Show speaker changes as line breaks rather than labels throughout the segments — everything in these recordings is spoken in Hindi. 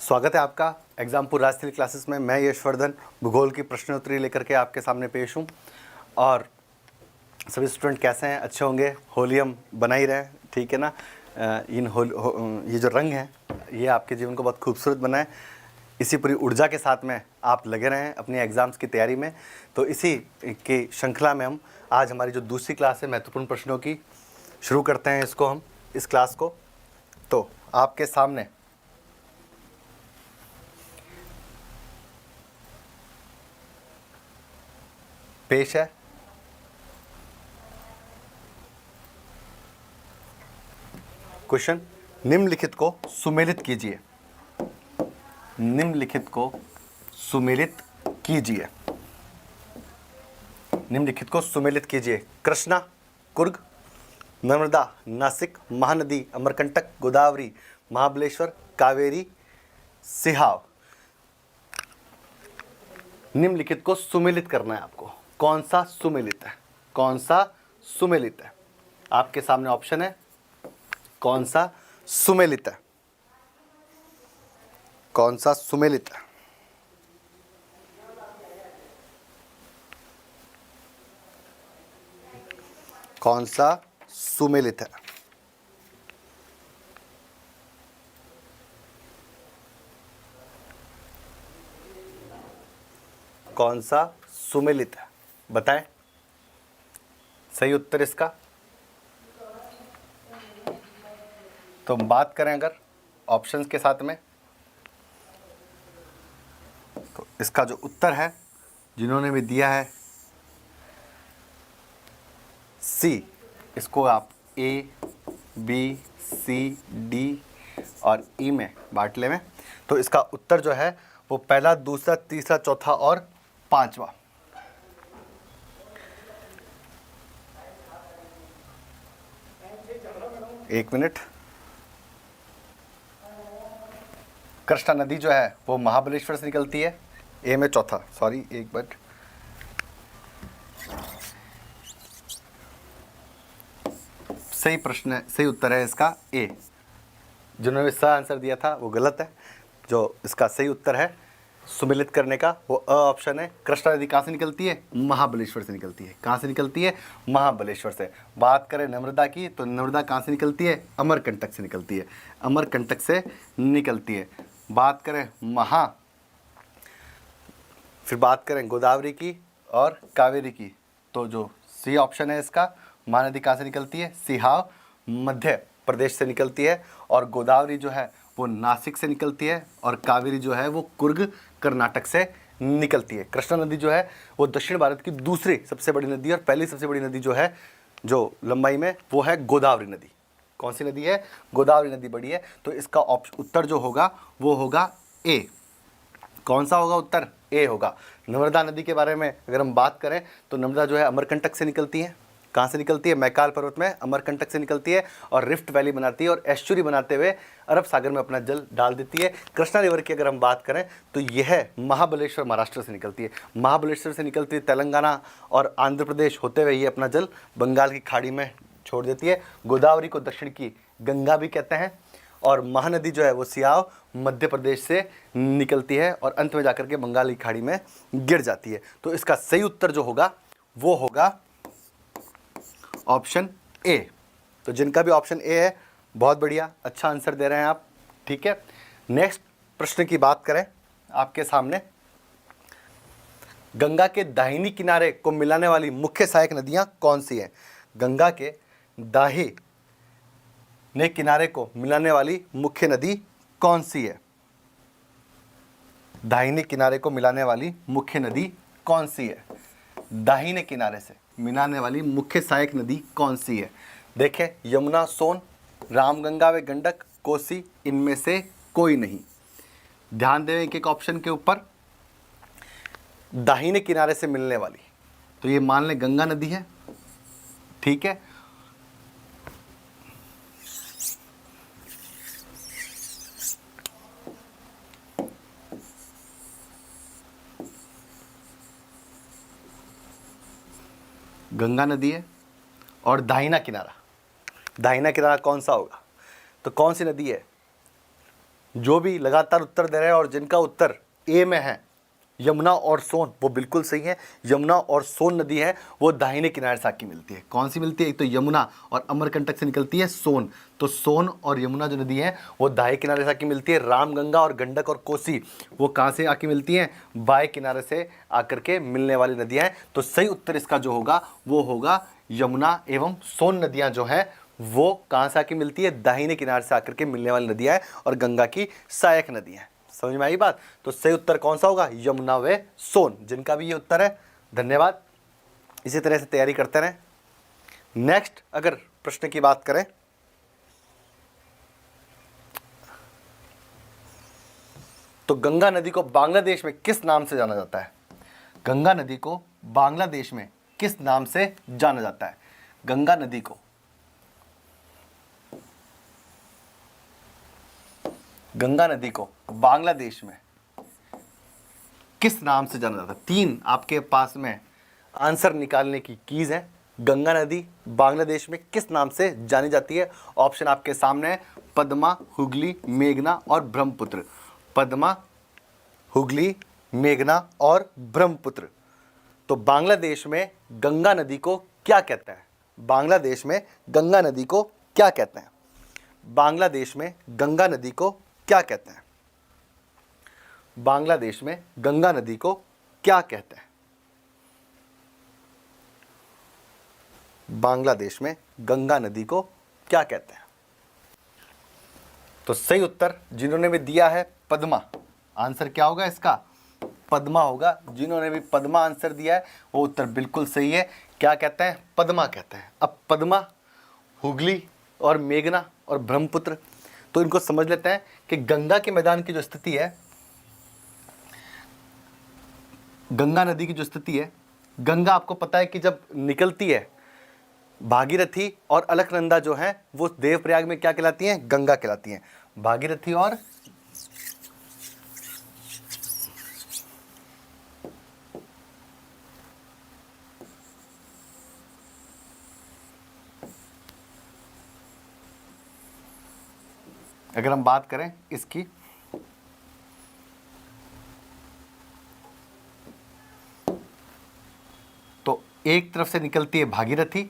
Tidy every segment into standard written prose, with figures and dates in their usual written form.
स्वागत है आपका एग्जामपुर राजस्थानी क्लासेस में। मैं यशवर्धन भूगोल की प्रश्नोत्तरी लेकर के आपके सामने पेश हूँ। और सभी स्टूडेंट कैसे हैं? अच्छे होंगे। होली हम बना ही रहे हैं, ठीक है ना। ये जो रंग है ये आपके जीवन को बहुत खूबसूरत बनाए। इसी पूरी ऊर्जा के साथ में आप लगे रहें अपनी एग्ज़ाम्स की तैयारी में। तो इसी की श्रृंखला में हम आज हमारी जो दूसरी क्लास है महत्वपूर्ण प्रश्नों की शुरू करते हैं। इस क्लास को तो आपके सामने पेश है क्वेश्चन। निम्नलिखित को सुमेलित कीजिए। निम्नलिखित को सुमेलित कीजिए। निम्नलिखित को सुमेलित कीजिए। कृष्णा, कुर्ग, नर्मदा, नासिक, महानदी, अमरकंटक, गोदावरी, महाबलेश्वर, कावेरी, सिहाव। निम्नलिखित को सुमेलित करना है आपको। कौन सा सुमेलित है? कौन सा सुमेलित है? आपके सामने ऑप्शन है। कौन सा सुमेलित है? कौन सा सुमेलित है? कौन सा सुमेलित है? कौन सा सुमेलित है? बताएं सही उत्तर इसका। तो हम बात करें अगर ऑप्शंस के साथ में, तो इसका जो उत्तर है जिन्होंने भी दिया है सी, इसको आप ए, बी, सी, डी और ई में बांट ले में, तो इसका उत्तर जो है वो पहला, दूसरा, तीसरा, चौथा और पांचवा। एक मिनट। कृष्णा नदी जो है वो महाबलेश्वर से निकलती है। ए में चौथा, सॉरी एक बार, सही प्रश्न है, सही उत्तर है इसका ए। जिन्होंने सही आंसर दिया था वो गलत है। जो इसका सही उत्तर है सुमेलित करने का वो अ ऑप्शन है। कृष्णा नदी कहाँ से निकलती है? महाबलेश्वर से निकलती है। कहाँ से निकलती है? महाबलेश्वर से। बात करें नर्मदा की, तो नर्मदा कहाँ से निकलती है? अमरकंटक से निकलती है। अमरकंटक से निकलती है। बात करें फिर बात करें गोदावरी की और कावेरी की, तो जो सी ऑप्शन है इसका, महानदी कहाँ से निकलती है? सिहाव मध्य प्रदेश से निकलती है। और गोदावरी जो है वो नासिक से निकलती है। और कावेरी जो है वो कुर्ग कर्नाटक से निकलती है। कृष्णा नदी जो है वो दक्षिण भारत की दूसरी सबसे बड़ी नदी, और पहली सबसे बड़ी नदी जो है जो लंबाई में, वो है गोदावरी नदी। कौन सी नदी है? गोदावरी नदी बड़ी है। तो इसका उत्तर जो होगा वो होगा ए। कौन सा होगा उत्तर? ए होगा। नर्मदा नदी के बारे में अगर हम बात करें तो नर्मदा जो है अमरकंटक से निकलती है। कहाँ से निकलती है? मैकाल पर्वत में अमरकंटक से निकलती है और रिफ्ट वैली बनाती है और एस्चुरी बनाते हुए अरब सागर में अपना जल डाल देती है। कृष्णा रिवर की अगर हम बात करें तो यह महाबलेश्वर महाराष्ट्र से निकलती है। महाबलेश्वर से निकलती है तेलंगाना और आंध्र प्रदेश होते हुए ये अपना जल बंगाल की खाड़ी में छोड़ देती है। गोदावरी को दक्षिण की गंगा भी कहते हैं। और महानदी जो है वो सियाव मध्य प्रदेश से निकलती है और अंत में जाकर के बंगाल की खाड़ी में गिर जाती है। तो इसका सही उत्तर जो होगा वो होगा ऑप्शन ए। तो जिनका भी ऑप्शन ए है बहुत बढ़िया, अच्छा आंसर दे रहे हैं आप, ठीक है। नेक्स्ट प्रश्न की बात करें आपके सामने। गंगा के दाहिनी किनारे को मिलाने वाली मुख्य सहायक नदियां कौन सी हैं? गंगा के दाहिने किनारे को मिलाने वाली मुख्य नदी कौन सी है? दाहिने किनारे को मिलाने वाली मुख्य नदी कौन सी है? दाहिने किनारे से मिलाने वाली मुख्य सहायक नदी कौन सी है? देखें, यमुना, सोन, रामगंगा व गंडक, कोसी, इनमें से कोई नहीं। ध्यान दें एक एक ऑप्शन के ऊपर। दाहिने किनारे से मिलने वाली, तो ये मान लें गंगा नदी है, ठीक है। गंगा नदी है और दाहिना किनारा कौन सा होगा? तो कौन सी नदी है? जो भी लगातार उत्तर दे रहे हैं और जिनका उत्तर ए में है यमुना और सोन, वो बिल्कुल सही है। यमुना और सोन नदी है वो दाहिने किनारे से आके मिलती है। कौन सी मिलती है? एक तो यमुना और अमरकंटक से निकलती है सोन, तो सोन और यमुना जो नदी है वो दाएं किनारे से आके मिलती है। रामगंगा और गंडक और कोसी वो कहाँ से आके मिलती हैं? बाएं किनारे से आकर के मिलने वाली नदियाँ हैं। तो सही उत्तर इसका जो होगा वो होगा यमुना एवं सोन नदियाँ जो हैं वो कहाँ से आके मिलती है? दाहिने किनारे से आकर के मिलने वाली नदियाँ हैं और गंगा की सहायक नदियाँ हैं। समझ में आई बात? तो सही उत्तर कौन सा होगा? यमुना व सोन, जिनका भी ये उत्तर है। धन्यवाद। इसी तरह से तैयारी करते रहें। नेक्स्ट अगर प्रश्न की बात करें तो गंगा नदी को बांग्लादेश में किस नाम से जाना जाता है? गंगा नदी को बांग्लादेश में किस नाम से जाना जाता है? गंगा नदी को बांग्लादेश में किस नाम से जाना जाता है? 3 आपके पास में आंसर निकालने की कीज है। गंगा नदी बांग्लादेश में किस नाम से जानी जाती है? ऑप्शन आपके सामने है, पद्मा, हुगली, मेघना और ब्रह्मपुत्र। पद्मा, हुगली, मेघना और ब्रह्मपुत्र। तो बांग्लादेश में गंगा नदी को क्या कहते हैं? बांग्लादेश में गंगा नदी को क्या कहते हैं? बांग्लादेश में गंगा नदी को क्या कहते हैं? बांग्लादेश में गंगा नदी को क्या कहते हैं? बांग्लादेश में गंगा नदी को क्या कहते हैं? तो सही उत्तर जिन्होंने भी दिया है पद्मा, आंसर क्या होगा इसका? पद्मा होगा। जिन्होंने भी पद्मा आंसर दिया है वो उत्तर बिल्कुल सही है। क्या कहते हैं? पद्मा कहते हैं। अब पद्मा, हुगली और मेघना और ब्रह्मपुत्र, तो इनको समझ लेते हैं कि गंगा के मैदान की जो स्थिति है, गंगा नदी की जो स्थिति है, गंगा आपको पता है कि जब निकलती है भागीरथी और अलकनंदा जो है वो देवप्रयाग में क्या कहलाती हैं? गंगा कहलाती हैं। भागीरथी और अगर हम बात करें इसकी, तो एक तरफ से निकलती है भागीरथी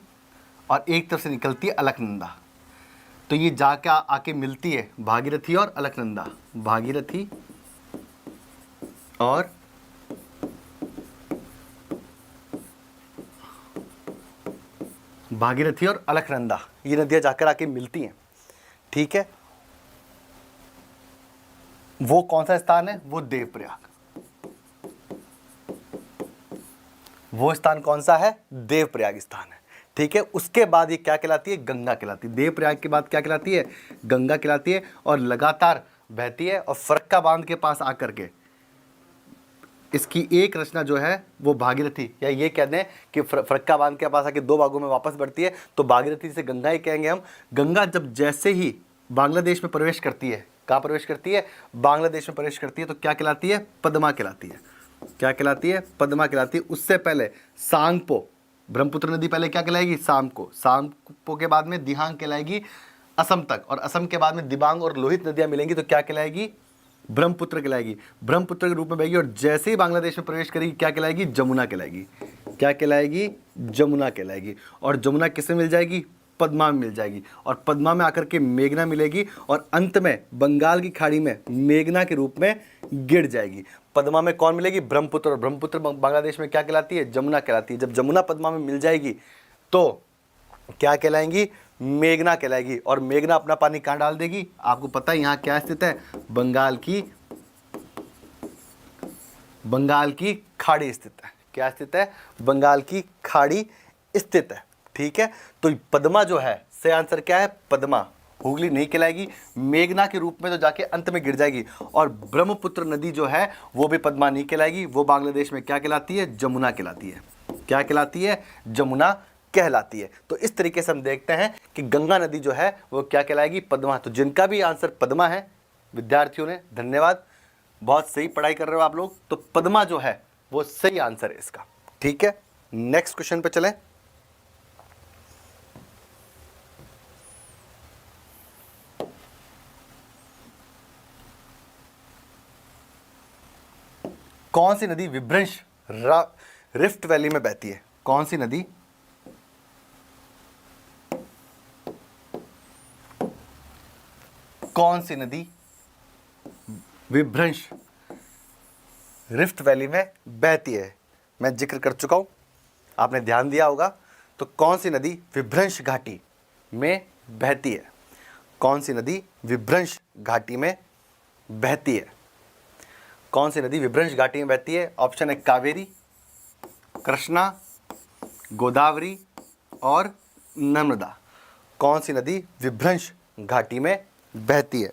और एक तरफ से निकलती है अलकनंदा। तो ये जाके आके मिलती है भागीरथी और अलकनंदा, भागीरथी और अलकनंदा, ये नदियां जाकर आके मिलती हैं। ठीक है, वो कौन सा स्थान है? वो देवप्रयाग। वो स्थान कौन सा है? देवप्रयाग स्थान है। ठीक है, उसके बाद ये क्या कहलाती है? गंगा कहलाती है। देवप्रयाग के बाद क्या कहलाती है? गंगा कहलाती है और लगातार बहती है और फरक्का बांध के पास आकर के इसकी एक रचना जो है वो भागीरथी, या ये कह दें कि फरक्का बांध के पास आके 2 भागों में वापस बढ़ती है, तो भागीरथी से गंगा ही कहेंगे हम। गंगा जब जैसे ही बांग्लादेश में प्रवेश करती है, कहाँ प्रवेश करती है? बांग्लादेश में प्रवेश करती है, तो क्या कहलाती है? पद्मा कहलाती है। क्या कहलाती है? पद्मा कहलाती है। उससे पहले सांगपो, ब्रह्मपुत्र नदी पहले क्या कहलाएगी? सांगपो के बाद में दिहांग कहलाएगी असम तक, और असम के बाद में दिबांग और लोहित नदियां मिलेंगी तो क्या कहलाएगी? ब्रह्मपुत्र कहलाएगी। ब्रह्मपुत्र के रूप में बहेगी और जैसे ही बांग्लादेश में प्रवेश करेगी क्या कहलाएगी? जमुना कहलाएगी। क्या कहलाएगी? जमुना कहलाएगी। और जमुना किससे मिल जाएगी? पद्मा में मिल जाएगी। और पद्मा में आकर के मेघना मिलेगी और अंत में बंगाल की खाड़ी में मेघना के रूप में गिर जाएगी। पद्मा में कौन मिलेगी? ब्रह्मपुत्र। और ब्रह्मपुत्र बांग्लादेश में क्या कहलाती है? जमुना कहलाती है। जब जमुना पद्मा में मिल जाएगी तो क्या कहलाएंगी? मेघना कहलाएगी। और मेघना अपना पानी कहाँ डाल देगी? आपको पता है यहाँ क्या स्थित है? बंगाल की खाड़ी स्थित है। क्या स्थित है? बंगाल की खाड़ी स्थित है। ठीक है, तो पद्मा जो है सही आंसर क्या है? पद्मा। हुगली नहीं कहलाएगी, मेघना के रूप में तो जाके अंत में गिर जाएगी। और ब्रह्मपुत्र नदी जो है वो भी पद्मा नहीं कहलाएगी, वो बांग्लादेश में क्या कहलाती है? जमुना कहलाती है। क्या कहलाती है? जमुना कहलाती है। तो इस तरीके से हम देखते हैं कि गंगा नदी जो है वो क्या कहलाएगी? पद्मा। तो जिनका भी आंसर पद्मा है विद्यार्थियों ने धन्यवाद, बहुत सही पढ़ाई कर रहे हो आप लोग। तो पद्मा जो है वो सही आंसर है इसका। ठीक है, नेक्स्ट क्वेश्चन पे चलें। कौन सी नदी विभ्रंश रिफ्ट वैली में बहती है? कौन सी नदी विभ्रंश रिफ्ट वैली में बहती है? मैं जिक्र कर चुका हूं, आपने ध्यान दिया होगा। तो कौन सी नदी विभ्रंश घाटी में बहती है? कौन सी नदी विभ्रंश घाटी में बहती है? कौन सी नदी विभ्रंश घाटी में बहती है? ऑप्शन है कावेरी, कृष्णा, गोदावरी और नर्मदा। कौन सी नदी विभ्रंश घाटी में बहती है?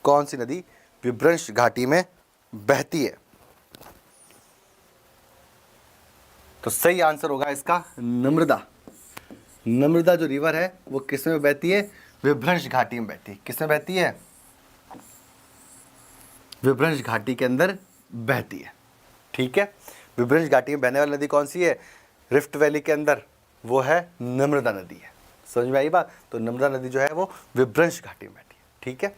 कौन सी नदी विभ्रंश घाटी में बहती है? तो सही आंसर होगा इसका नर्मदा। नर्मदा जो रिवर है वो किस में बहती है? विभ्रंश घाटी में बहती है। किस में बहती है? विभ्रंश घाटी के अंदर बहती है। ठीक है, विभ्रंश घाटी में बहने वाली नदी कौन सी है रिफ्ट वैली के अंदर? वो है नर्मदा नदी है। समझ में आई बात? तो नर्मदा नदी जो है वो विभ्रंश घाटी में बहती है। ठीक है,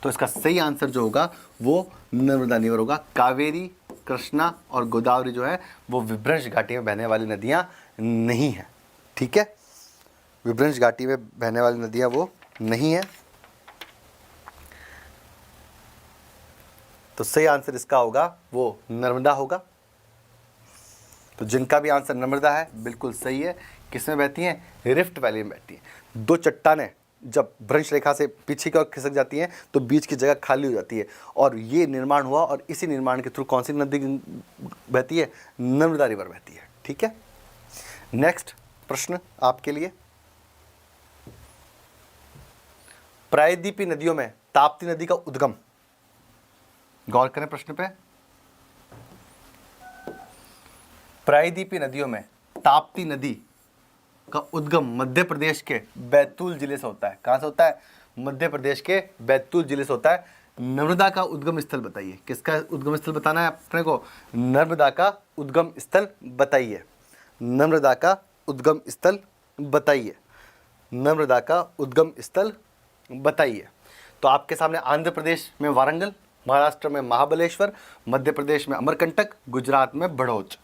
तो इसका सही आंसर जो होगा वो नर्मदा रिवर होगा। कावेरी, कृष्णा और गोदावरी जो है वो विभ्रंश घाटी में बहने वाली नदियां नहीं हैं। ठीक है, विभ्रंश घाटी में बहने वाली नदियां वो नहीं है। तो सही आंसर इसका होगा वो नर्मदा होगा। तो जिनका भी आंसर नर्मदा है बिल्कुल सही है। किसमें बहती हैं? रिफ्ट वैली में बहती हैं। दो चट्टानें जब भ्रंश रेखा से पीछे की ओर खिसक जाती हैं तो बीच की जगह खाली हो जाती है, और ये निर्माण हुआ, और इसी निर्माण के थ्रू कौन सी नदी बहती है? नर्मदा रिवर बहती है। ठीक है, नेक्स्ट प्रश्न आपके लिए। प्रायद्वीपीय नदियों में ताप्ती नदी का उद्गम, गौर करें प्रश्न पे। प्रायद्वीपीय नदियों में ताप्ती नदी का उद्गम मध्य प्रदेश के बैतूल जिले से होता है। कहां से होता है? मध्य प्रदेश के बैतूल जिले से होता है। नर्मदा का उद्गम स्थल बताइए। किसका उद्गम स्थल बताना है अपने को? नर्मदा का उद्गम स्थल बताइए। नर्मदा का उद्गम स्थल बताइए। नर्मदा का उद्गम स्थल बताइए। तो आपके सामने आंध्र प्रदेश में वारंगल, महाराष्ट्र में महाबलेश्वर, मध्य प्रदेश में अमरकंटक, गुजरात में बड़ौच।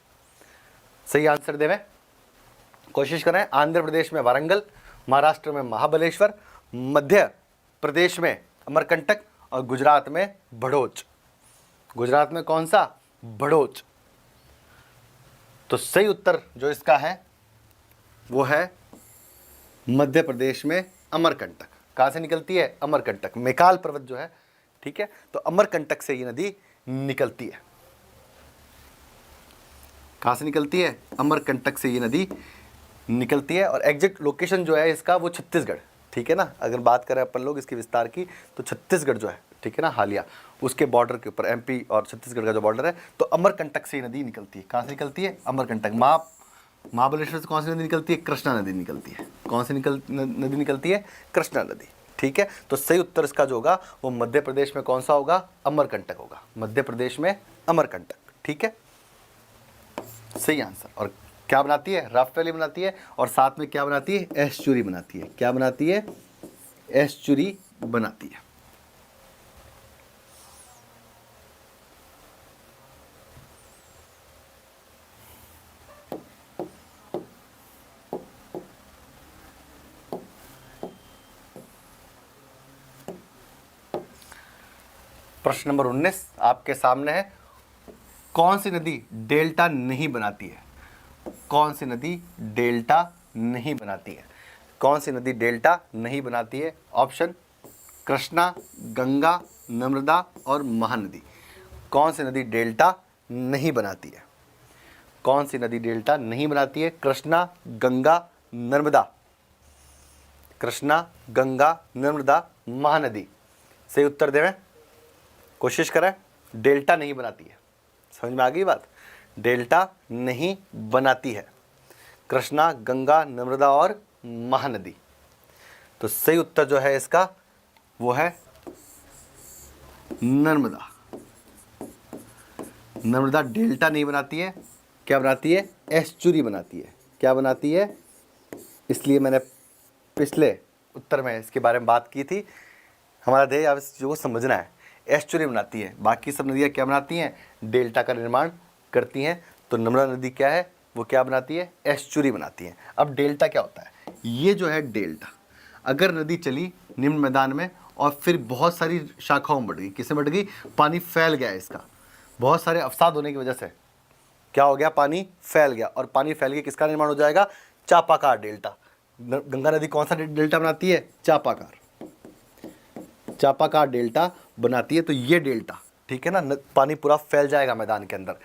सही आंसर देवें, कोशिश करें। आंध्र प्रदेश में वारंगल, महाराष्ट्र में महाबलेश्वर, मध्य प्रदेश में अमरकंटक और गुजरात में बड़ौच। गुजरात में कौन सा? बड़ौच। तो सही उत्तर जो इसका है वो है मध्य प्रदेश में अमरकंटक। कहां से निकलती है? अमरकंटक, मैकाल पर्वत जो है। ठीक है, तो अमरकंटक से ये नदी निकलती है। कहां से निकलती है? अमरकंटक से ये नदी निकलती है। और एग्जैक्ट लोकेशन जो है इसका वो छत्तीसगढ़। ठीक है ना, अगर बात करें अपन लोग इसके विस्तार की तो छत्तीसगढ़ जो है, ठीक है ना, हालिया उसके बॉर्डर के ऊपर एमपी और छत्तीसगढ़ का जो बॉर्डर है, तो अमरकंटक से ये नदी निकलती है। कहां से निकलती है? अमरकंटक। महाबलेश्वर से कौन सी नदी निकलती है? कृष्णा नदी निकलती है। कौन सी नदी निकलती है? कृष्णा नदी। ठीक है, तो सही उत्तर इसका जो होगा वो मध्य प्रदेश में कौन सा होगा? अमरकंटक होगा। मध्य प्रदेश में अमरकंटक। ठीक है, सही आंसर। और क्या बनाती है? राफ्ट वैली बनाती है, और साथ में क्या बनाती है? एस्चुरी बनाती है। क्या बनाती है? एस्चुरी बनाती है। प्रश्न नंबर 19 आपके सामने है। कौन सी नदी डेल्टा नहीं बनाती है? कौन सी नदी डेल्टा नहीं बनाती है? कौन सी नदी डेल्टा नहीं बनाती है? ऑप्शन कृष्णा, गंगा, नर्मदा और महानदी। कौन सी नदी डेल्टा नहीं बनाती है? कौन सी नदी डेल्टा नहीं बनाती है? कृष्णा, गंगा, नर्मदा। कृष्णा, गंगा, नर्मदा, महानदी। सही उत्तर देवें, कोशिश करें। डेल्टा नहीं बनाती है। समझ में आ गई बात? डेल्टा नहीं बनाती है। कृष्णा, गंगा, नर्मदा और महानदी। तो सही उत्तर जो है इसका वो है नर्मदा। नर्मदा डेल्टा नहीं बनाती है। क्या बनाती है? एस्चुरी बनाती है। क्या बनाती है? इसलिए मैंने पिछले उत्तर में इसके बारे में बात की थी। हमारा ध्येय अब इस चीज़ को समझना है। एस्चुरी बनाती है। बाकी सब नदियाँ क्या बनाती हैं? डेल्टा का निर्माण करती हैं। तो नर्मदा नदी क्या है? वो क्या बनाती है? एस्चुरी बनाती है। अब डेल्टा क्या होता है? ये जो है डेल्टा, अगर नदी चली निम्न मैदान में और फिर बहुत सारी शाखाओं में बढ़ गई, किसमें बढ़ गई? पानी फैल गया इसका, बहुत सारे अवसाद होने की वजह से क्या हो गया? पानी फैल गया, और पानी फैल के किसका निर्माण हो जाएगा? चापाकार डेल्टा। गंगा नदी कौन सा डेल्टा बनाती है? चापाकार डेल्टा बनाती है। तो ये डेल्टा, ठीक है ना, पानी पूरा फैल जाएगा मैदान के अंदर।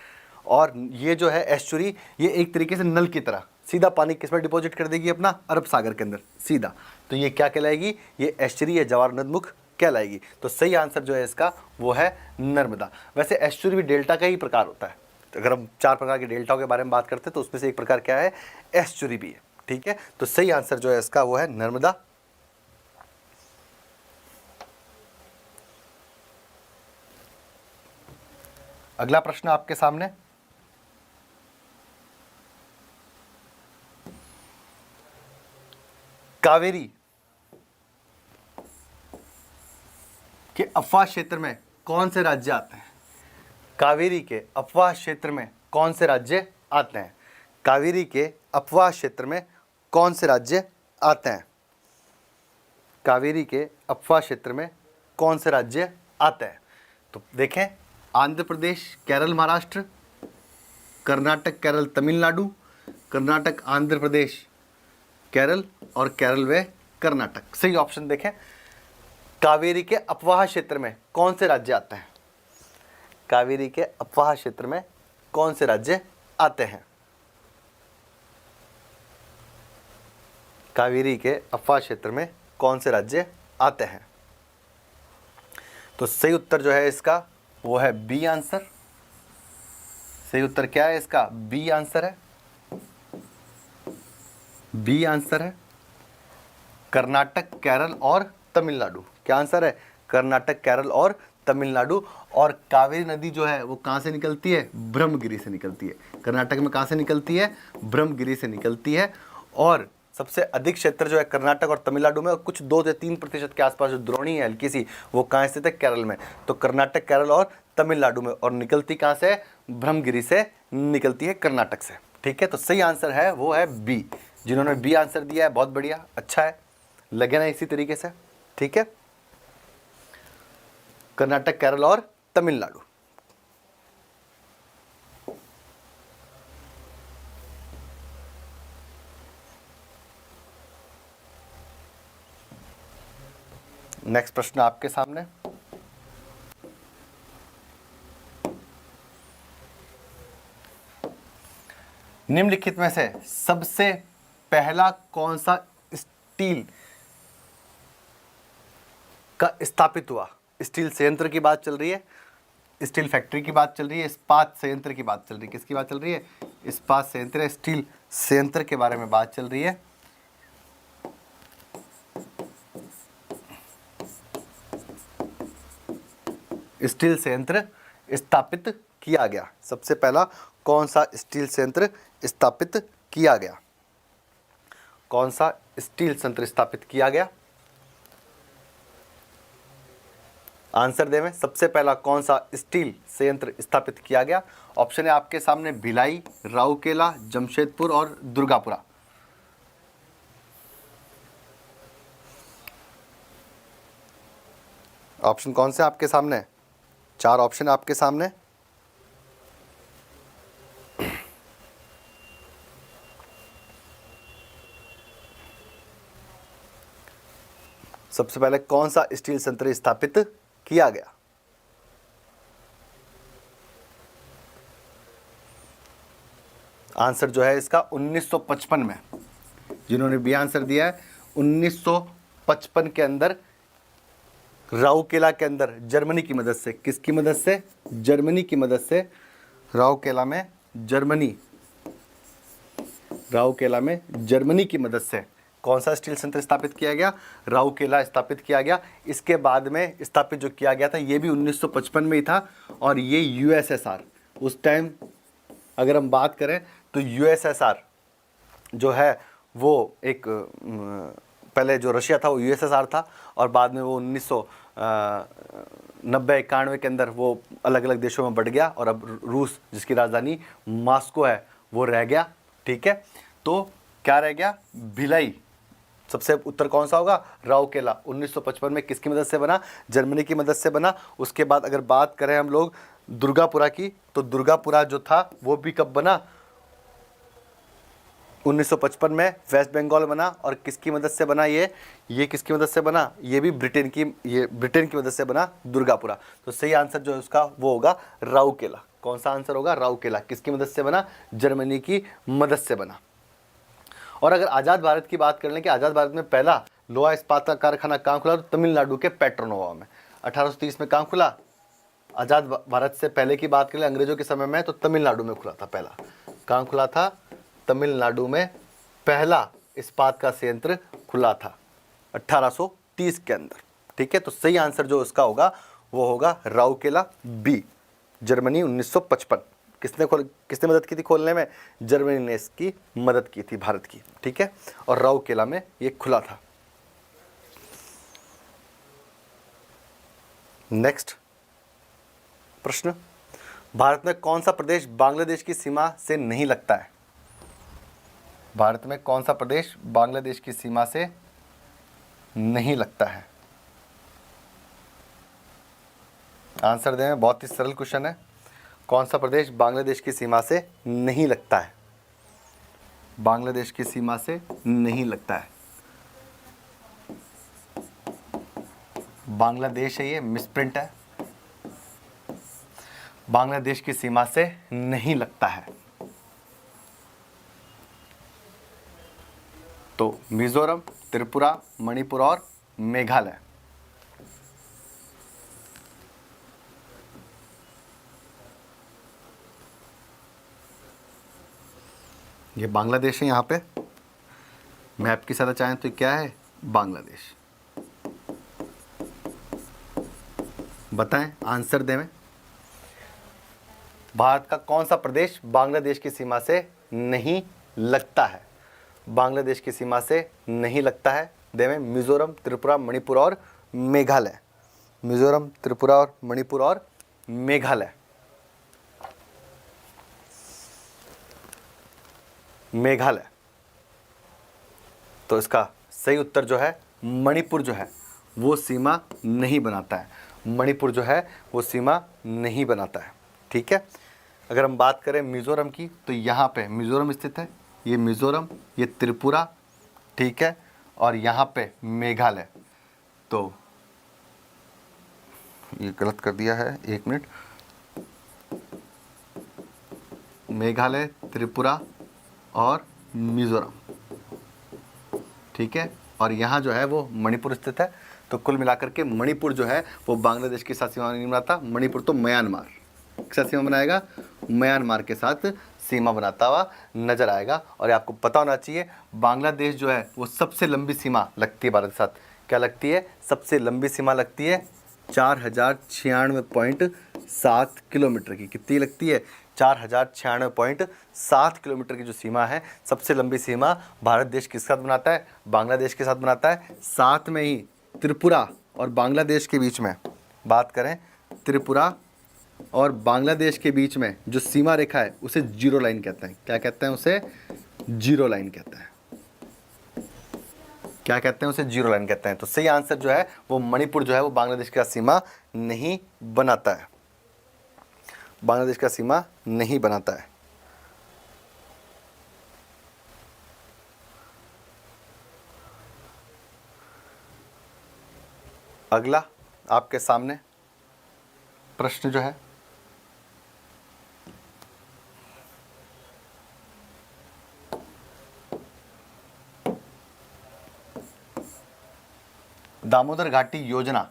और ये जो है एस्चुरी, ये एक तरीके से नल की तरह सीधा पानी किस में डिपॉजिट कर देगी? अपना अरब सागर के अंदर सीधा। तो ये क्या कहलाएगी? ये एस्चुरी या जवार नदमुख कहलाएगी। तो सही आंसर जो है इसका वो है नर्मदा। वैसे एस्चुरी भी डेल्टा का ही प्रकार होता है। अगर हम 4 प्रकार के डेल्टाओं के बारे में बात करते हैं तो उसमें से एक प्रकार क्या है? एस्चुरी भी है, ठीक है। तो सही आंसर जो है इसका वो है नर्मदा। अगला प्रश्न आपके सामने, कावेरी के अपवाह क्षेत्र में कौन से राज्य आते हैं? कावेरी के अपवाह क्षेत्र में कौन से राज्य आते हैं? कावेरी के अपवाह क्षेत्र में कौन से राज्य आते हैं? कावेरी के अपवाह क्षेत्र में कौन से राज्य आते हैं? तो देखें, आंध्र प्रदेश, केरल, महाराष्ट्र, कर्नाटक, केरल, तमिलनाडु, कर्नाटक, आंध्र प्रदेश, केरल, और केरल व कर्नाटक। सही ऑप्शन देखें, कावेरी के अपवाह क्षेत्र में कौन से राज्य आते हैं? कावेरी के अपवाह क्षेत्र में कौन से राज्य आते हैं? कावेरी के अपवाह क्षेत्र में कौन से राज्य आते हैं? तो सही उत्तर जो है इसका वो है बी आंसर। सही उत्तर क्या है इसका? बी आंसर है। बी आंसर है, कर्नाटक, केरल और तमिलनाडु। क्या आंसर है? कर्नाटक, केरल और तमिलनाडु। और कावेरी नदी जो है वो कहाँ से निकलती है? ब्रह्मगिरी से निकलती है। कर्नाटक में कहाँ से निकलती है? ब्रह्मगिरी से निकलती है। और सबसे अधिक क्षेत्र जो है कर्नाटक और तमिलनाडु में, और कुछ 2 से 3% के आसपास जो द्रोणी है हल्की सी, वो कहाँ स्थित है? केरल में। तो कर्नाटक, केरल और तमिलनाडु में। और निकलती कहाँ से? ब्रह्मगिरी से निकलती है, कर्नाटक से, ठीक है। तो सही आंसर है वो है बी। जिन्होंने बी आंसर दिया है बहुत बढ़िया, अच्छा है, लगे ना इसी तरीके से, ठीक है। कर्नाटक, केरल और तमिलनाडु। नेक्स्ट प्रश्न आपके सामने, निम्नलिखित में से सबसे पहला कौन सा स्टील का स्थापित हुआ? स्टील संयंत्र की बात चल रही है, स्टील फैक्ट्री की बात चल रही है, इस्पात संयंत्र की बात चल रही है। किसकी बात चल रही है? इस्पात संयंत्र, स्टील संयंत्र के बारे में बात चल रही है। स्टील संयंत्र स्थापित किया गया, सबसे पहला कौन सा स्टील संयंत्र स्थापित किया गया? कौन सा स्टील संयंत्र स्थापित किया गया? आंसर दे में, सबसे पहला कौन सा स्टील संयंत्र स्थापित किया गया? ऑप्शन है आपके सामने भिलाई, राउरकेला, जमशेदपुर और दुर्गापुरा। ऑप्शन कौन से आपके सामने? 4 ऑप्शन आपके सामने। सबसे पहले कौन सा स्टील संयंत्र स्थापित किया गया? आंसर जो है इसका 1955 में। जिन्होंने बी आंसर दिया है 1955 के अंदर, राउरकेला के अंदर, जर्मनी की मदद से। किसकी मदद से? जर्मनी की मदद से। राउरकेला में जर्मनी की मदद से कौन सा स्टील संयंत्र स्थापित किया गया? राउरकेला स्थापित किया गया। इसके बाद में स्थापित जो किया गया था ये भी 1955 में ही था, और ये यूएसएसआर, उस टाइम अगर हम बात करें तो यूएसएसआर जो है वो एक, पहले जो रशिया था वो यूएसएसआर था, और बाद में वो 90-91 के अंदर वो अलग अलग देशों में बढ़ गया और अब रूस जिसकी राजधानी मॉस्को है वो रह गया। ठीक है, तो क्या रह गया? भिलाई। सबसे उत्तर कौन सा होगा? राउरकेला 1955 में किसकी मदद से बना? जर्मनी की मदद से बना। उसके बाद अगर बात करें हम लोग दुर्गापुरा की, तो दुर्गापुरा जो था वो भी कब बना? 1955 में वेस्ट बंगाल बना। और किसकी मदद से बना ये किसकी मदद से बना? ये भी ब्रिटेन की मदद से बना दुर्गापुरा। तो सही आंसर जो है उसका वो होगा राउरकेला। कौन सा आंसर होगा? राउरकेला। किसकी मदद से बना? जर्मनी की मदद से बना। और अगर आज़ाद भारत की बात कर लें कि आज़ाद भारत में पहला लोहा इस्पात का कारखाना कहाँ खुला? तो तमिलनाडु के पेट्रोनोवा में। 1830 में कहाँ खुला? आज़ाद भारत से पहले की बात करें अंग्रेजों के समय में, तो तमिलनाडु में खुला था पहला। कहाँ खुला था? तमिलनाडु में पहला इस्पात का संयंत्र खुला था 1830 के अंदर। ठीक है, तो सही आंसर जो उसका होगा वो होगा राउरकेला बी, जर्मनी 1955। किसने मदद की थी खोलने में? जर्मनी ने इसकी मदद की थी भारत की। ठीक है, और राउरकेला में ये खुला था। नेक्स्ट प्रश्न, भारत में कौन सा प्रदेश बांग्लादेश की सीमा से नहीं लगता है? भारत में कौन सा प्रदेश बांग्लादेश की सीमा से नहीं लगता है? आंसर दें, बहुत ही सरल क्वेश्चन है। कौन सा प्रदेश बांग्लादेश की सीमा से नहीं लगता है? बांग्लादेश की सीमा से नहीं लगता है। बांग्लादेश है, ये मिसप्रिंट है। बांग्लादेश की सीमा से नहीं लगता है। तो मिजोरम, त्रिपुरा, मणिपुर और मेघालय। ये बांग्लादेश है। यहाँ पे मैप की सतह चाहें तो क्या है? बांग्लादेश। बताएं, आंसर दें। भारत का कौन सा प्रदेश बांग्लादेश की सीमा से नहीं लगता है? बांग्लादेश की सीमा से नहीं लगता है। देवें, मिजोरम, त्रिपुरा, मणिपुर और मेघालय। मिजोरम, त्रिपुरा और मणिपुर और मेघालय। मेघालय। तो इसका सही उत्तर जो है मणिपुर जो है वो सीमा नहीं बनाता है। मणिपुर जो है वो सीमा नहीं बनाता है। ठीक है, अगर हम बात करें मिजोरम की, तो यहाँ पे मिजोरम स्थित है। ये मिजोरम, ये त्रिपुरा, ठीक है, और यहाँ पे मेघालय। तो ये गलत कर दिया है, एक मिनट। मेघालय, त्रिपुरा और मिजोरम, ठीक है, और यहाँ जो है वो मणिपुर स्थित है। तो कुल मिलाकर के मणिपुर जो है वो बांग्लादेश के साथ सीमा नहीं बनाता। मणिपुर तो म्यांमार के साथ सीमा बनाएगा, म्यांमार के साथ सीमा बनाता हुआ नजर आएगा। और ये आपको पता होना चाहिए, बांग्लादेश जो है वो सबसे लंबी सीमा लगती है भारत के साथ। क्या लगती है? सबसे लंबी सीमा लगती है 4096.7 किलोमीटर की। कितनी लगती है? 4096.7 किलोमीटर की जो सीमा है, सबसे लंबी सीमा भारत देश किसके साथ बनाता है? बांग्लादेश के साथ बनाता है। साथ में ही त्रिपुरा और बांग्लादेश के बीच में बात करें, त्रिपुरा और बांग्लादेश के बीच में जो सीमा रेखा है उसे जीरो लाइन कहते हैं। क्या कहते हैं उसे? जीरो लाइन कहते हैं। क्या कहते हैं उसे? जीरो लाइन कहते हैं। तो सही आंसर जो है वो मणिपुर जो है वो बांग्लादेश का सीमा नहीं बनाता है। बांग्लादेश का सीमा नहीं बनाता है। अगला आपके सामने प्रश्न जो है, दामोदर घाटी योजना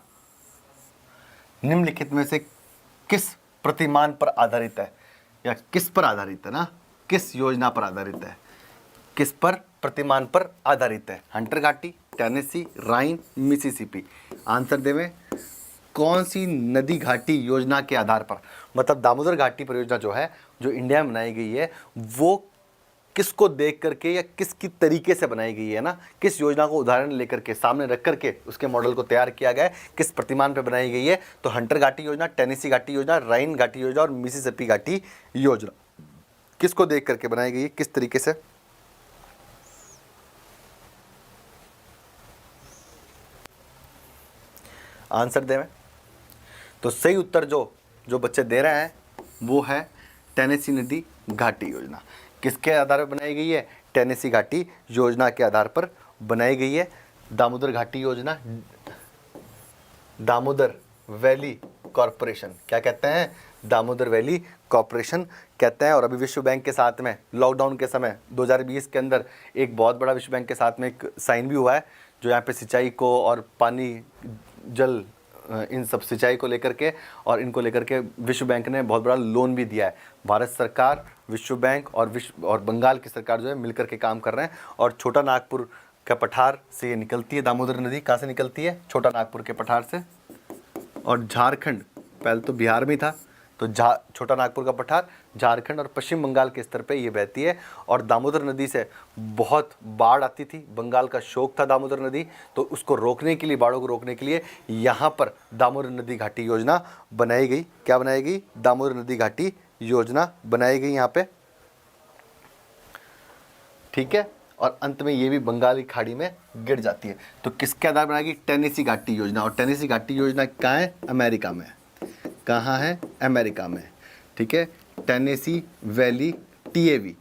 निम्नलिखित में से किस प्रतिमान पर आधारित है? या किस पर आधारित है ना, किस योजना पर आधारित है? किस पर प्रतिमान पर आधारित है? हंटर घाटी, टेनेसी, राइन, मिसिसिपी। आंसर देवें, कौन सी नदी घाटी योजना के आधार पर? मतलब दामोदर घाटी परियोजना जो है, जो इंडिया में बनाई गई है, वो किसको देख करके या किसकी तरीके से बनाई गई है ना, किस योजना को उदाहरण लेकर के सामने रख करके उसके मॉडल को तैयार किया गया है, किस प्रतिमान पे बनाई गई है। तो हंटर घाटी योजना, टेनेसी घाटी योजना, राइन घाटी योजना और मिसिसिपी घाटी योजना किसको देख करके बनाई गई है, किस तरीके से। आंसर देवें। तो सही उत्तर जो बच्चे दे रहे हैं वो है टेनेसी नदी घाटी योजना। किसके आधार पर बनाई गई है? टेनेसी घाटी योजना के आधार पर बनाई गई है। दामोदर घाटी योजना, दामोदर वैली कॉरपोरेशन, क्या कहते हैं? दामोदर वैली कॉरपोरेशन कहते हैं। और अभी विश्व बैंक के साथ में लॉकडाउन के समय 2020 के अंदर एक बहुत बड़ा विश्व बैंक के साथ में एक साइन भी हुआ है, जो यहाँ पे सिंचाई को और पानी, जल, इन सब सिंचाई को लेकर के और इनको लेकर के विश्व बैंक ने बहुत बड़ा लोन भी दिया है। भारत सरकार, विश्व बैंक और बंगाल की सरकार जो है मिलकर के काम कर रहे हैं। और छोटा नागपुर का पठार से ये निकलती है दामोदर नदी। कहाँ से निकलती है? छोटा नागपुर के पठार से। और झारखंड, पहले तो बिहार में था, तो छोटा नागपुर का पठार झारखंड और पश्चिम बंगाल के स्तर पे ये बहती है। और दामोदर नदी से बहुत बाढ़ आती थी, बंगाल का शोक था दामोदर नदी, तो उसको रोकने के लिए, बाढ़ों को रोकने के लिए यहाँ पर दामोदर नदी घाटी योजना बनाई गई। क्या बनाई गई? दामोदर नदी घाटी योजना बनाई गई यहाँ पे, ठीक है। और अंत में ये भी बंगाल की खाड़ी में गिर जाती है। तो किसके आधार बनाई गई? टेनेसी घाटी योजना। और टेनेसी घाटी योजना कहाँ है? अमेरिका में। कहाँ है? अमेरिका में, ठीक है। टेनेसी वैली TAV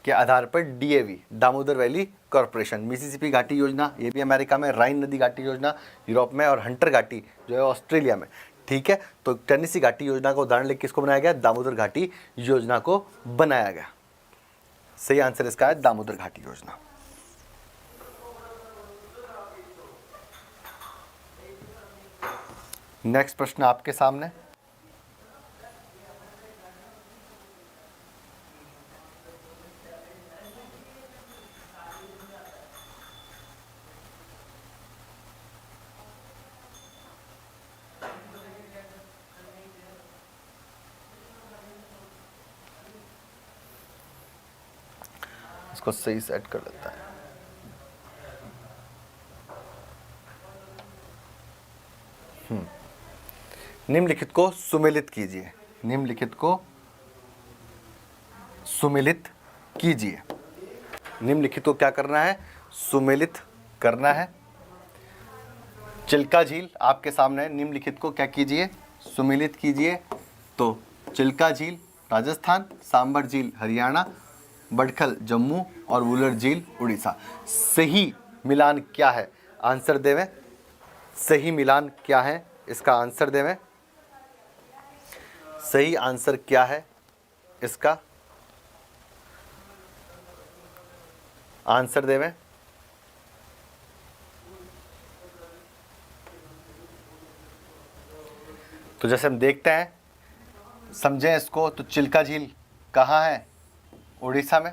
के आधार पर DAV, Damodar valley corporation. Mississippi घाटी योजना, ये भी अमेरिका में। राइन नदी घाटी योजना यूरोप में। और हंटर घाटी जो है ऑस्ट्रेलिया में, ठीक है। तो टेनेसी घाटी योजना का उदाहरण लेकर किसको बनाया गया? दामोदर घाटी योजना को बनाया गया। सही आंसर इसका है दामोदर घाटी योजना। नेक्स्ट प्रश्न आपके सामने। इसको सही सेट कर लेता है। निम्नलिखित को सुमेलित कीजिए। निम्नलिखित को सुमेलित कीजिए। निम्नलिखित को क्या करना है? सुमेलित करना है। चिल्का झील आपके सामने है। निम्नलिखित को क्या कीजिए? सुमेलित कीजिए। तो चिल्का झील राजस्थान, सांबर झील हरियाणा, बड़खल जम्मू और वुलर झील उड़ीसा। सही मिलान क्या है? आंसर देवें। सही मिलान क्या है? इसका आंसर देवें। सही आंसर क्या है इसका? आंसर देवें। तो जैसे हम देखते हैं, समझें इसको, तो चिल्का झील कहाँ है? उड़ीसा में।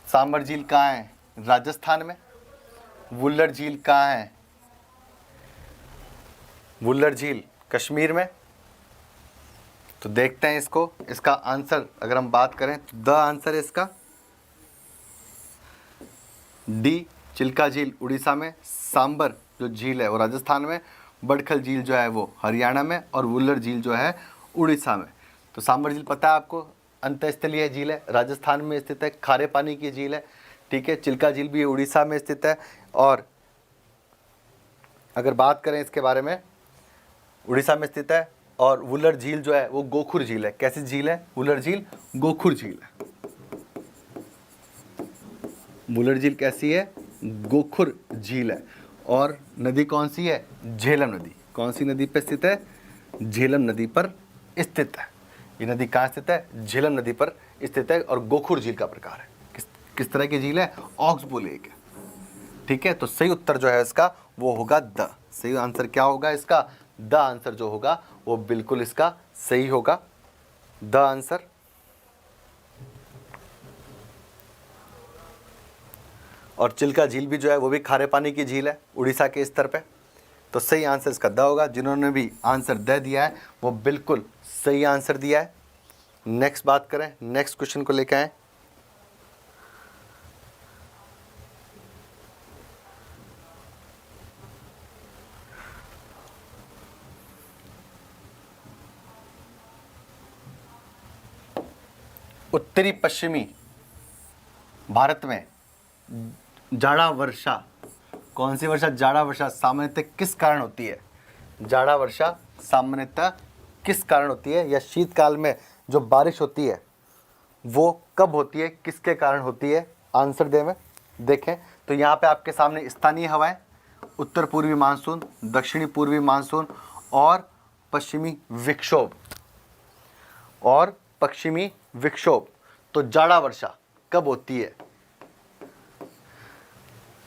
सांबर झील कहाँ है? राजस्थान में। वुल्लर झील कहाँ है? वुल्लर झील कश्मीर में। तो देखते हैं इसको, इसका आंसर अगर हम बात करें तो द आंसर है इसका डी, चिल्का झील उड़ीसा में, सांबर जो झील है वो राजस्थान में, बड़खल झील जो है वो हरियाणा में और वुल्लर झील जो है उड़ीसा में। तो सांबर झील पता है आपको, अंतःस्थलीय झील है, राजस्थान में स्थित है, खारे पानी की झील है, ठीक है। चिल्का झील भी उड़ीसा में स्थित है। और अगर बात करें इसके बारे में, उड़ीसा में स्थित है। और वुल्लर झील जो है वो गोखुर झील है। कैसी झील है? वुल्लर झील गोखुर झील है। वुल्लर झील कैसी है? गोखुर झील है। और नदी कौन सी है? झेलम नदी। कौन सी नदी पर स्थित है? झेलम नदी पर स्थित है। ये नदी कहाँ स्थित है? झेलम नदी पर स्थित है। और गोखुर झील का प्रकार है। किस तरह की झील है? ऑक्सबो लेक है, ठीक है। तो सही उत्तर जो है इसका वो होगा द। सही आंसर क्या होगा इसका? द आंसर जो होगा वो बिल्कुल इसका सही होगा, द आंसर। और चिल्का झील भी जो है वो भी खारे पानी की झील है उड़ीसा के स्तर पे। तो सही आंसर इसका द होगा। जिन्होंने भी आंसर द दिया है वो बिल्कुल सही आंसर दिया है। नेक्स्ट बात करें, नेक्स्ट क्वेश्चन को लेकर आए। उत्तरी पश्चिमी भारत में जाड़ा वर्षा, कौन सी वर्षा? जाड़ा वर्षा सामान्यतः किस कारण होती है? जाड़ा वर्षा सामान्यतः किस कारण होती है? या शीतकाल में जो बारिश होती है वो कब होती है, किसके कारण होती है? आंसर देखें तो यहाँ पे आपके सामने स्थानीय हवाएं, उत्तर पूर्वी मानसून, दक्षिणी पूर्वी मानसून और पश्चिमी विक्षोभ, और पश्चिमी विक्षोभ। तो जाड़ा वर्षा कब होती है?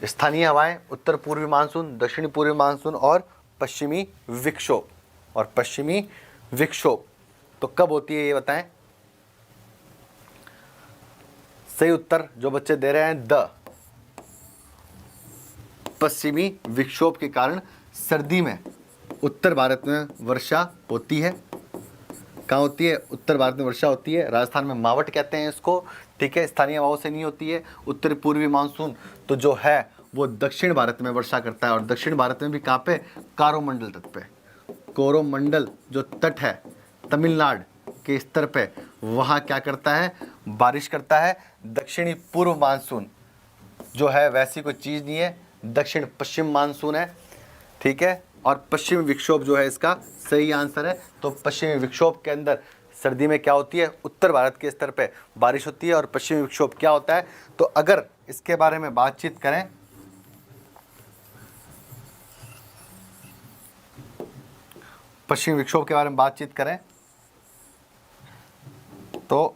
स्थानीय हवाएं, उत्तर पूर्वी मानसून, दक्षिणी पूर्वी मानसून और पश्चिमी विक्षोभ, और पश्चिमी विक्षोभ तो कब होती है ये बताएं। सही उत्तर जो बच्चे दे रहे हैं द, पश्चिमी विक्षोभ के कारण सर्दी में उत्तर भारत में वर्षा होती है। कहाँ होती है? उत्तर भारत में वर्षा होती है। राजस्थान में मावट कहते हैं इसको, ठीक है। स्थानीय हवाओं से नहीं होती है। उत्तर पूर्वी मानसून तो जो है वो दक्षिण भारत में वर्षा करता है, और दक्षिण भारत में भी कहाँ पे? कोरोमंडल तट पे। कोरोमंडल जो तट है तमिलनाडु के स्तर पे, वहाँ क्या करता है? बारिश करता है। दक्षिणी पूर्व मानसून जो है वैसी कोई चीज़ नहीं है, दक्षिण पश्चिम मानसून है, ठीक है। और पश्चिमी विक्षोभ जो है इसका सही आंसर है। तो पश्चिमी विक्षोभ के अंदर सर्दी में क्या होती है? उत्तर भारत के स्तर पे बारिश होती है। और पश्चिमी विक्षोभ क्या होता है? तो अगर इसके बारे में बातचीत करें, पश्चिमी विक्षोभ के बारे में बातचीत करें तो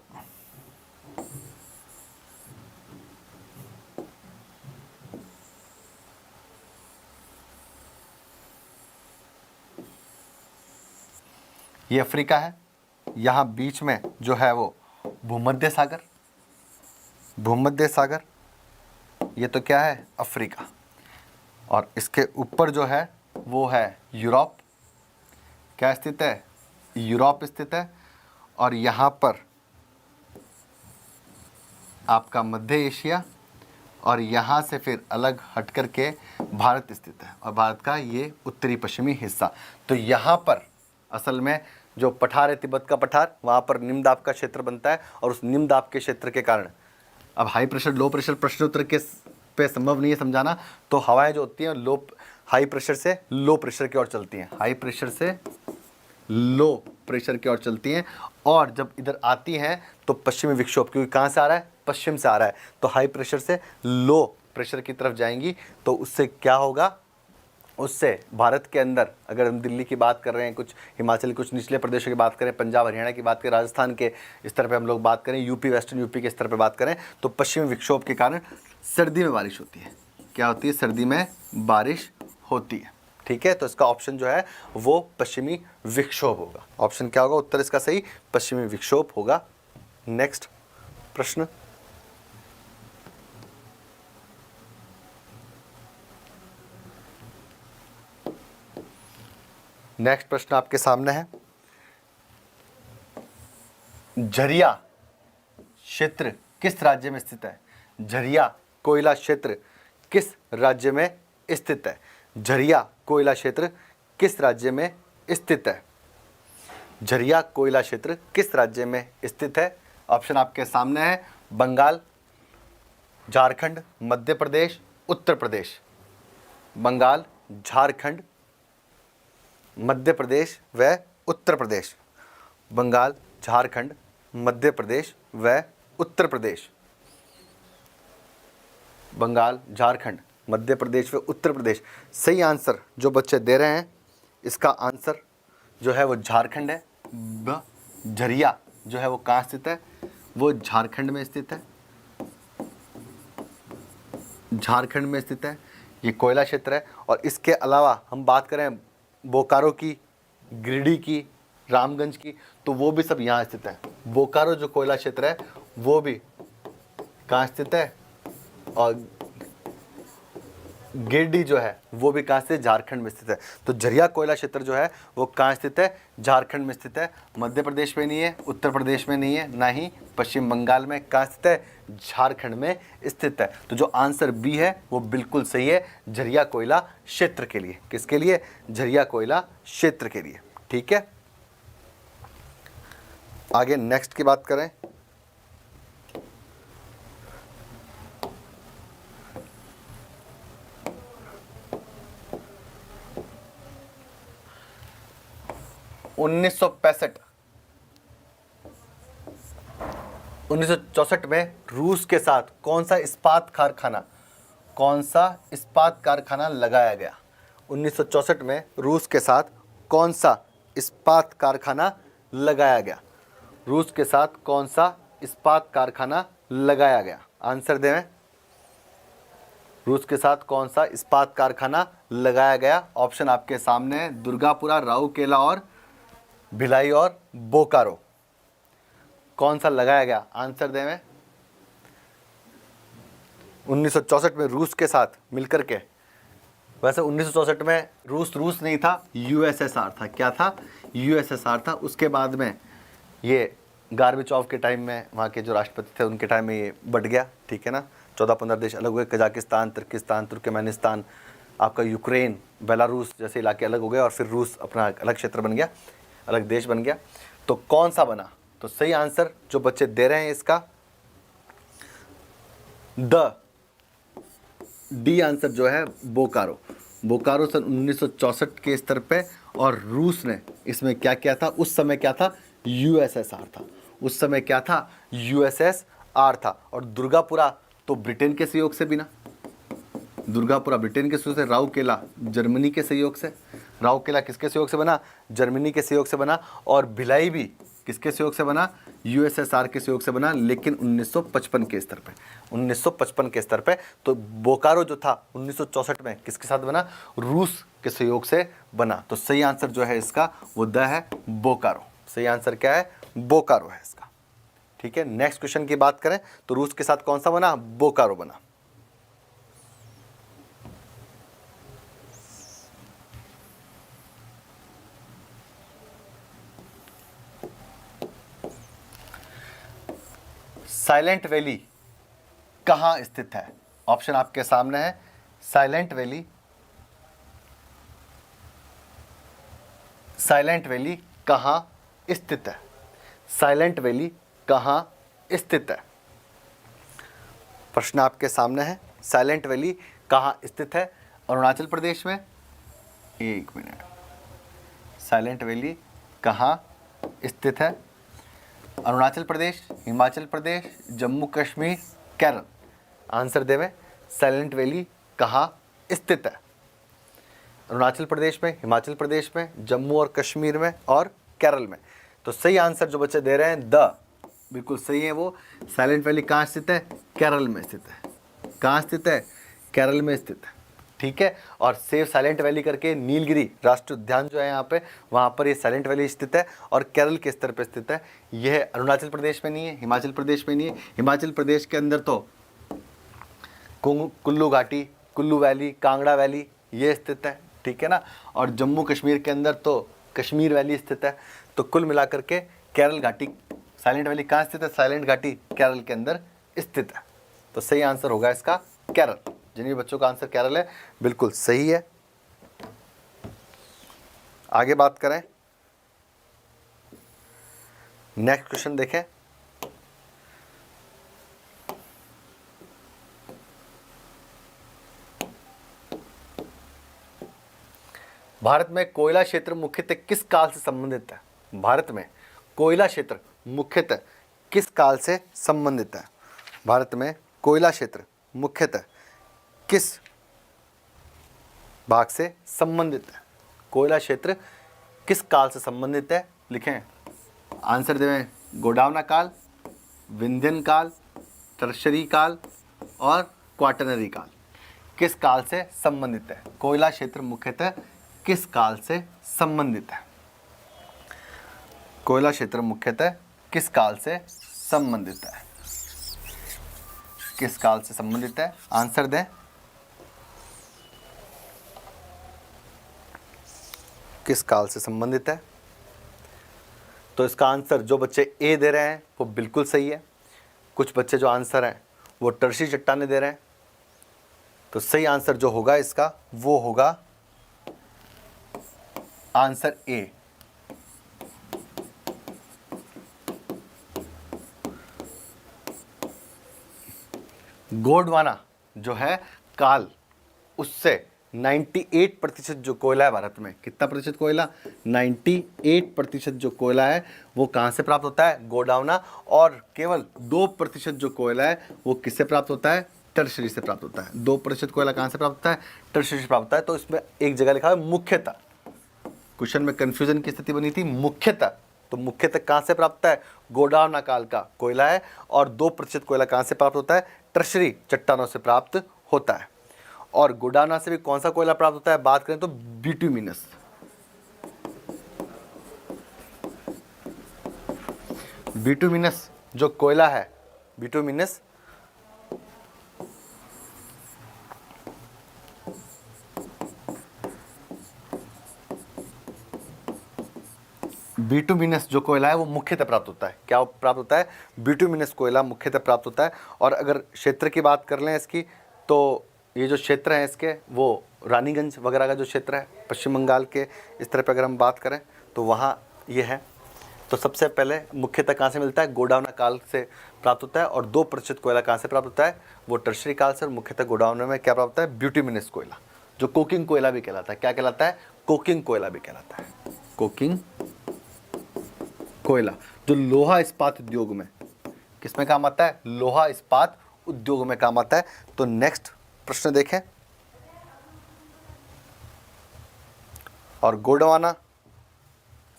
ये अफ्रीका है। यहाँ बीच में जो है वो भूमध्य सागर, भूमध्य सागर, ये तो क्या है? अफ्रीका। और इसके ऊपर जो है वो है यूरोप। क्या स्थित है? यूरोप स्थित है। और यहाँ पर आपका मध्य एशिया, और यहाँ से फिर अलग हट कर के भारत स्थित है, और भारत का ये उत्तरी पश्चिमी हिस्सा। तो यहाँ पर असल में जो पठार है, तिब्बत का पठार, वहाँ पर निम्न दाब का क्षेत्र बनता है। और उस निम्न दाब के क्षेत्र के कारण अब हाई प्रेशर लो प्रेशर प्रश्नोत्तर के पे संभव नहीं है समझाना। तो हवाएं जो होती हैं हाई प्रेशर से लो प्रेशर की ओर चलती हैं, हाई प्रेशर से लो प्रेशर की ओर चलती हैं। और जब इधर आती हैं तो पश्चिमी विक्षोभ, क्योंकि कहाँ से आ रहा है? पश्चिम से आ रहा है, तो हाई प्रेशर से लो प्रेशर की तरफ जाएंगी। तो उससे क्या होगा? उससे भारत के अंदर, अगर हम दिल्ली की बात कर रहे हैं, कुछ हिमाचल, कुछ निचले प्रदेशों की बात करें, पंजाब हरियाणा की बात करें, राजस्थान के स्तर पे हम लोग बात करें, यूपी वेस्टर्न यूपी के स्तर पे बात करें, तो पश्चिमी विक्षोभ के कारण सर्दी में बारिश होती है। क्या होती है? सर्दी में बारिश होती है, ठीक है। तो इसका ऑप्शन जो है वो पश्चिमी विक्षोभ होगा। ऑप्शन क्या होगा? उत्तर इसका सही पश्चिमी विक्षोभ होगा। नेक्स्ट प्रश्न, नेक्स्ट प्रश्न आपके सामने है। झरिया क्षेत्र किस राज्य में स्थित है? झरिया कोयला क्षेत्र किस राज्य में स्थित है? झरिया कोयला क्षेत्र किस राज्य में स्थित है? झरिया कोयला क्षेत्र किस राज्य में स्थित है? ऑप्शन आपके सामने है। बंगाल, झारखंड, मध्य प्रदेश, उत्तर प्रदेश। बंगाल, झारखंड, मध्य प्रदेश व उत्तर प्रदेश। बंगाल, झारखंड, मध्य प्रदेश व उत्तर प्रदेश। बंगाल, झारखंड, मध्य प्रदेश व उत्तर प्रदेश। सही आंसर जो बच्चे दे रहे हैं, इसका आंसर जो है वो झारखंड है। झरिया जो है वो कहाँ स्थित है? वो झारखंड में स्थित है। झारखंड में स्थित है, ये कोयला क्षेत्र है। और इसके अलावा हम बात करें बोकारो की, गिरिडीह की, रामगंज की, तो वो भी सब यहाँ स्थित है। बोकारो जो कोयला क्षेत्र है वो भी कहाँ स्थित है? और गिरिडीह जो है वो भी कहाँ स्थित है? झारखंड में स्थित है। तो झरिया कोयला क्षेत्र जो है वो कहाँ स्थित है? झारखंड में स्थित है। मध्य प्रदेश में नहीं है, उत्तर प्रदेश में नहीं है, ना ही पश्चिम बंगाल में। कहाँ स्थित है? झारखंड में स्थित है। तो जो आंसर बी है वो बिल्कुल सही है, झरिया कोयला क्षेत्र के लिए। किसके लिए? झरिया कोयला क्षेत्र के लिए, ठीक है। आगे नेक्स्ट की बात करें 1965 1964 में रूस के साथ कौन सा इस्पात कारखाना लगाया गया? 1964 में रूस के साथ कौन सा इस्पात कारखाना लगाया गया? रूस के साथ कौन सा इस्पात कारखाना लगाया गया? आंसर दें। रूस के साथ कौन सा इस्पात कारखाना लगाया गया? ऑप्शन आपके सामने है, दुर्गापुरा, राउरकेला और भिलाई और बोकारो। कौन सा लगाया गया? आंसर दें। 1964 में रूस के साथ मिलकर के, वैसे 1964 में रूस नहीं था, यूएसएसआर था। क्या था? यूएसएसआर था। उसके बाद में ये गार्बेचोव के टाइम में, वहाँ के जो राष्ट्रपति थे उनके टाइम में ये बट गया, ठीक है ना। 14-15 देश अलग हुए, कजाकिस्तान, तुर्किस्तान, तुर्कमेनिस्तान, आपका यूक्रेन, बेलारूस जैसे इलाके अलग हो गए और फिर रूस अपना अलग क्षेत्र बन गया, अलग देश बन गया। तो कौन सा बना? तो सही आंसर जो बच्चे दे रहे हैं इसका डी आंसर जो है बोकारो सन 1964 के स्तर पे। और रूस ने इसमें क्या किया था? उस समय क्या था? यूएसएसआर था। उस समय क्या था? यूएसएसआर था। और दुर्गापुरा तो ब्रिटेन के सहयोग से बिना, दुर्गापुरा ब्रिटेन के सहयोग से, राउरकेला जर्मनी के सहयोग से। राउरकेला किसके सहयोग से बना? जर्मनी के सहयोग से बना। और भिलाई भी किसके सहयोग से बना? यूएसएसआर के सहयोग से बना, लेकिन 1955 के स्तर पे, 1955 के स्तर पे। तो बोकारो जो था 1964 में किसके साथ बना? रूस के सहयोग से बना। तो सही आंसर जो है इसका वो द है बोकारो। सही आंसर क्या है? बोकारो है इसका, ठीक है। नेक्स्ट क्वेश्चन की बात करें तो रूस के साथ कौन सा बना? बोकारो बना। साइलेंट वैली कहाँ स्थित है? ऑप्शन आपके सामने है। साइलेंट वैली कहाँ स्थित है? साइलेंट वैली कहाँ स्थित है? प्रश्न आपके सामने है। साइलेंट वैली कहाँ स्थित है? अरुणाचल प्रदेश में, एक मिनट, साइलेंट वैली कहाँ स्थित है? अरुणाचल प्रदेश, हिमाचल प्रदेश, जम्मू कश्मीर, केरल। आंसर देवें। साइलेंट वैली कहाँ स्थित है? अरुणाचल प्रदेश में, हिमाचल प्रदेश में, जम्मू और कश्मीर में और केरल में। तो सही आंसर जो बच्चे दे रहे हैं द, बिल्कुल सही है वो। साइलेंट वैली कहाँ स्थित है? केरल में स्थित है। कहाँ स्थित है? केरल में स्थित है, ठीक है। और सेव साइलेंट वैली करके नीलगिरी राष्ट्रीय उद्यान जो है यहाँ पे, वहाँ पर ये साइलेंट वैली स्थित है और केरल के स्तर पे स्थित है। यह अरुणाचल प्रदेश में नहीं है, हिमाचल प्रदेश में नहीं है। हिमाचल प्रदेश के अंदर तो कुल्लू घाटी, कुल्लू वैली, कांगड़ा वैली ये स्थित है, ठीक है ना। और जम्मू कश्मीर के अंदर तो कश्मीर वैली स्थित है। तो कुल मिलाकर के केरल घाटी, साइलेंट वैली कहाँ स्थित है? साइलेंट घाटी केरल के अंदर स्थित है। तो सही आंसर होगा इसका केरल। जिन भी बच्चों का आंसर केरल है बिल्कुल सही है। आगे बात करें, नेक्स्ट क्वेश्चन देखें। भारत में कोयला क्षेत्र मुख्यतः किस काल से संबंधित है? भारत में कोयला क्षेत्र मुख्यतः किस काल से संबंधित है? भारत में कोयला क्षेत्र मुख्यतः किस भाग से संबंधित है? कोयला क्षेत्र किस काल से संबंधित है? लिखें। आंसर दें। गोडावना काल, विंध्यन काल, टर्शरी काल और क्वाटरनरी काल। किस काल से संबंधित है? कोयला क्षेत्र मुख्यतः किस काल से संबंधित है? कोयला क्षेत्र मुख्यतः किस काल से संबंधित है? किस काल से संबंधित है? आंसर दें। किस काल से संबंधित है? तो इसका आंसर जो बच्चे ए दे रहे हैं वो बिल्कुल सही है। कुछ बच्चे जो आंसर हैं वो टर्शी चट्टानें दे रहे हैं। तो सही आंसर जो होगा इसका वो होगा आंसर ए। गोंडवाना जो है काल, उससे 98% जो कोयला है भारत में, कितना प्रतिशत कोयला, 98% जो कोयला है वो कहाँ से प्राप्त होता है, गोडावना। और केवल 2% जो कोयला है वो किससे प्राप्त होता है, टर्शरी से प्राप्त होता है। 2% कोयला कहाँ से प्राप्त होता है, टर्शरी से प्राप्त होता है। तो इसमें एक जगह लिखा है मुख्यतः, क्वेश्चन में कंफ्यूजन की स्थिति बनी थी, मुख्यतः, तो मुख्यतः कहाँ से प्राप्त होता है, गोडावना काल का कोयला है। और 2% कोयला कहाँ से प्राप्त होता है, टर्शरी चट्टानों से प्राप्त होता है। और गोडावना से भी कौन सा कोयला प्राप्त होता है, बात करें तो बिटुमिनस। बिटुमिनस जो कोयला है, बिटुमिनस बिटुमिनस जो कोयला है वो मुख्यतः प्राप्त होता है। क्या प्राप्त होता है, बिटुमिनस कोयला मुख्यतः प्राप्त होता है। और अगर क्षेत्र की बात कर लें इसकी, तो ये जो क्षेत्र है इसके, वो रानीगंज वगैरह का जो क्षेत्र है पश्चिम बंगाल के, इस तरह पर अगर हम बात करें तो वहाँ ये है। तो सबसे पहले मुख्यतः कहाँ से मिलता है, गोडावना काल से प्राप्त होता है। और 2% कोयला कहाँ से प्राप्त होता है, वो टर्शरी काल से। और मुख्यतः गोडावना में क्या प्राप्त होता है, ब्यूटिमिनस कोयला, जो कोकिंग कोयला भी कहलाता है। क्या कहलाता है, कोकिंग कोयला भी कहलाता है। कोकिंग कोयला जो लोहा इस्पात उद्योग में, किसमें काम आता है, लोहा इस्पात उद्योग में काम आता है। तो नेक्स्ट प्रश्न देखें, और गोंडवाना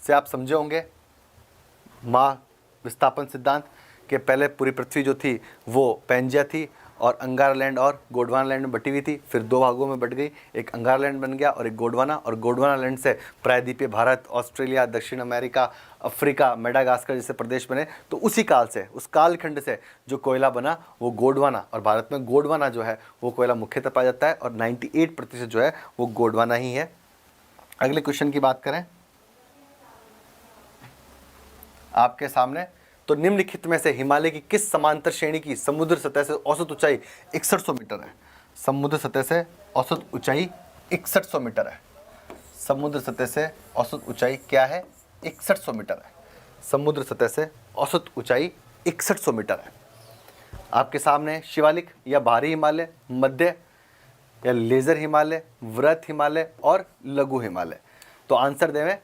से आप समझे होंगे महाविस्थापन सिद्धांत के पहले पूरी पृथ्वी जो थी वो पैंजिया थी और अंगारालैंड और गोंडवाना लैंड में बटी हुई थी। फिर 2 भागों में बट गई, एक अंगारालैंड बन गया और एक गोंडवाना। और गोंडवाना लैंड से प्रायद्वीपीय भारत, ऑस्ट्रेलिया, दक्षिण अमेरिका, अफ्रीका, मेडागास्कर जैसे प्रदेश बने। तो उसी काल से, उस कालखंड से जो कोयला बना वो गोंडवाना। और भारत में गोंडवाना जो है वो कोयला मुख्यतः पाया जाता है और 98% जो है वो गोंडवाना ही है। अगले क्वेश्चन की बात करें आपके सामने, तो निम्नलिखित में से हिमालय की किस समांतर श्रेणी की समुद्र सतह से औसत ऊंचाई 6100 मीटर है। समुद्र सतह से औसत ऊंचाई 6100 मीटर है। समुद्र सतह से औसत ऊंचाई क्या है, 6100 मीटर है। समुद्र सतह से औसत ऊंचाई 6100 मीटर है। आपके सामने शिवालिक या भारी हिमालय, मध्य या लेजर हिमालय, वृहत हिमालय और लघु हिमालय। तो आंसर देवें,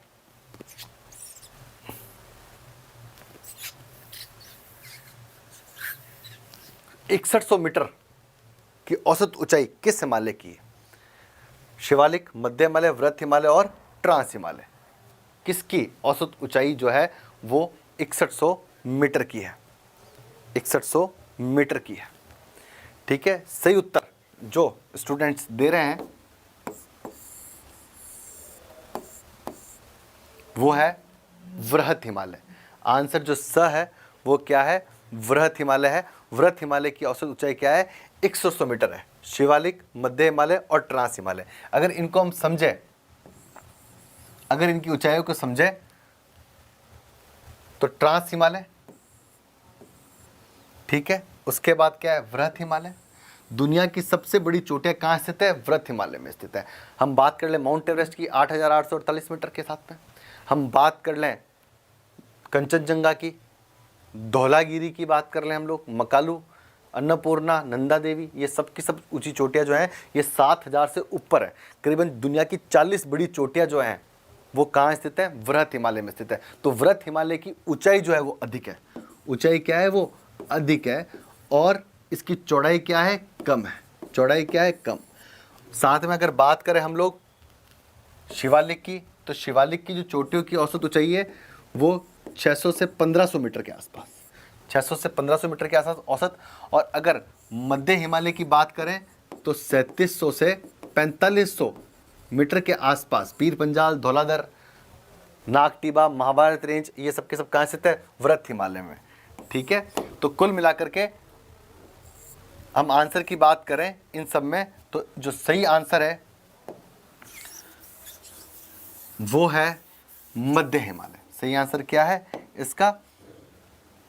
6100 मीटर की औसत ऊंचाई किस हिमालय की है, शिवालिक, मध्य हिमालय, वृहत हिमालय और ट्रांस हिमालय, किसकी औसत ऊंचाई जो है वो 6100 मीटर की है, 6100 मीटर की है। ठीक है, सही उत्तर जो स्टूडेंट्स दे रहे हैं वो है वृहत हिमालय। आंसर जो स है वो क्या है, वृहत हिमालय है। वृहत हिमालय की औसत ऊंचाई क्या है, 6100 मीटर है। शिवालिक, मध्य हिमालय और ट्रांस हिमालय, अगर इनको हम समझे, अगर इनकी ऊंचाइयों को समझे तो ट्रांस हिमालय, ठीक है। उसके बाद क्या है, वृहत हिमालय। दुनिया की सबसे बड़ी चोटियां कहाँ स्थित है, वृहत हिमालय में स्थित है। हम बात कर लें माउंट एवरेस्ट की 8848 मीटर के साथ में, हम बात कर लें कंचनजंगा की, धौलागिरी की बात कर लें हम लोग, मकालू, अन्नपूर्णा, नंदा देवी, ये सब की सब ऊंची चोटियां जो हैं ये 7000 से ऊपर है। करीबन दुनिया की 40 बड़ी चोटियां जो हैं वो कहाँ स्थित है, वृहत हिमालय में स्थित है। तो वृहत हिमालय की ऊंचाई जो है वो अधिक है। ऊंचाई क्या है, वो अधिक है। और इसकी चौड़ाई क्या है, कम है। चौड़ाई क्या है, कम। साथ में अगर बात करें हम लोग शिवालिक की, तो शिवालिक की जो चोटियों की औसत ऊंचाई है वो 600 से 1500 मीटर के आसपास, 600 से 1500 मीटर के आसपास औसत। और अगर मध्य हिमालय की बात करें तो 3700 से 4500 मीटर के आसपास, पीर पंजाल, धौलाधर, नागटीबा, महाभारत रेंज, ये सब के सब कहाँ स्थित है, वृहत हिमालय में। ठीक है, तो कुल मिलाकर के हम आंसर की बात करें इन सब में, तो जो सही आंसर है वो है मध्य हिमालय। सही आंसर क्या है इसका,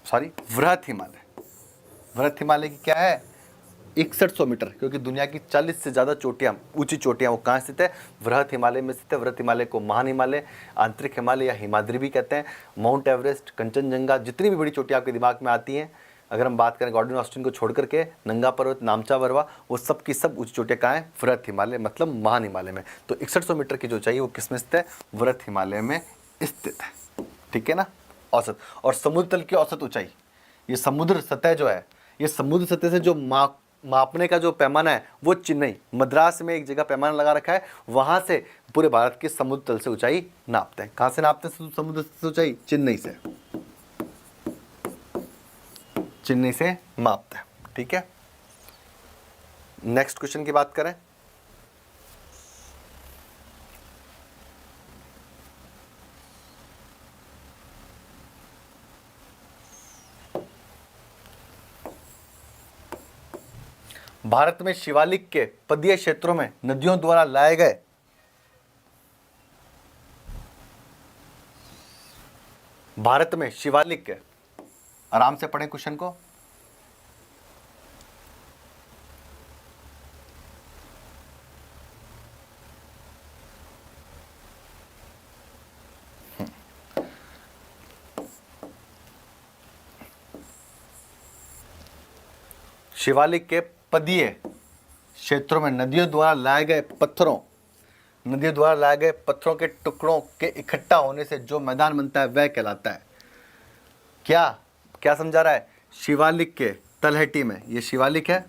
सॉरी, वृहत हिमालय। वृहत हिमालय की क्या है, 6100 मीटर, क्योंकि दुनिया की 40 से ज़्यादा चोटियाँ, ऊंची चोटियाँ वो कहाँ स्थित है, वृहत हिमालय में स्थित है। वृहत हिमालय को महान हिमालय, आंतरिक हिमालय या हिमाद्री भी कहते हैं। माउंट एवरेस्ट, कंचनजंगा, जितनी भी बड़ी चोटियाँ आपके दिमाग में आती हैं अगर हम बात करें गॉर्डन ऑस्टिन को छोड़ करके, नंगा पर्वत, नामचा बरवा, वो सब की सब ऊंची चोटियाँ कहाँ हैं? वृहत हिमालय मतलब महान हिमालय में। तो 6100 मीटर की जो ऊंचाई है वो किस में स्थित है? वृहत हिमालय में स्थित है। ठीक है ना, औसत। और समुद्र तल की औसत ऊंचाई, ये समुद्र सतह जो है, ये समुद्र सतह से जो मापने का जो पैमाना है वो चेन्नई, मद्रास में एक जगह पैमाना लगा रखा है, वहां से पूरे भारत के समुद्र तल से ऊंचाई नापते हैं। कहां से नापते हैं समुद्र से ऊंचाई? चेन्नई से, चेन्नई से मापते हैं। ठीक है, नेक्स्ट क्वेश्चन की बात करें। भारत में शिवालिक के पदीय क्षेत्रों में नदियों द्वारा लाए गए भारत में शिवालिक के, आराम से पढ़ें क्वेश्चन को। शिवालिक के पदीय क्षेत्रों में नदियों द्वारा लाए गए पत्थरों के टुकड़ों के इकट्ठा होने से जो मैदान बनता है वह कहलाता है। क्या क्या समझा रहा है? शिवालिक के तलहटी में, ये शिवालिक है